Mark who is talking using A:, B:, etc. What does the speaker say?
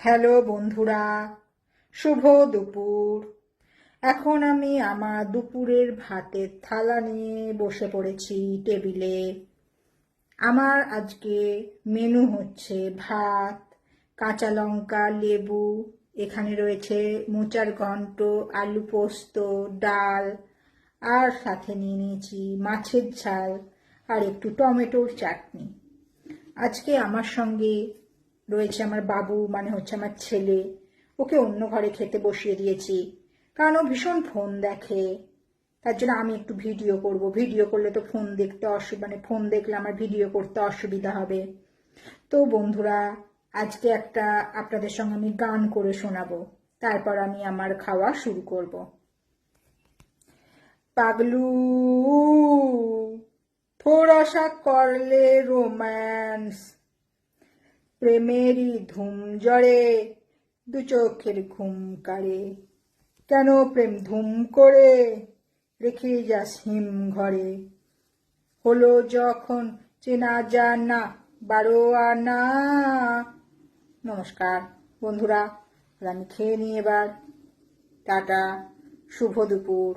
A: Hello বন্ধুরা, শুভ দুপুর। এখন আমি আমার দুপুরের ভাতের থালা নিয়ে বসে পড়েছি টেবিলে। আমার আজকে মেনু হচ্ছে ভাত, কাঁচা লঙ্কা, লেবু, এখানে রয়েছে মোচার ঘন্ট, আলু পোস্ত, ডাল, আর সাথে নিয়ে নিয়েছি মাছের ঝাল আর একটু টমেটোর চাটনি। আজকে আমার সঙ্গে রয়েছে আমার বাবু, মানে হচ্ছে আমার ছেলে। ওকে অন্য ঘরে খেতে বসিয়ে দিয়েছি, কারণ ও ভীষণ ফোন দেখে। তার জন্য আমি একটু ভিডিও করব। ভিডিও করলে তো ফোন দেখতে মানে ফোন দেখলে আমার ভিডিও করতে অসুবিধা হবে। তো বন্ধুরা, আজকে একটা আপনাদের সঙ্গে আমি গান করে শোনাবো, তারপর আমি আমার খাওয়া শুরু করব। পাগলু, थोड़ा सा कर ले रोमांस, প্রেমেরই ধুম জড়ে দু চোখের ঘুম কাড়ে, কেন প্রেম ধুম করে রেখে যাস হিম ঘরে, হলো যখন চেনা জানা 12 আনা। নমস্কার বন্ধুরা, আমি খেয়ে নিই এবার। টাটা, শুভ দুপুর।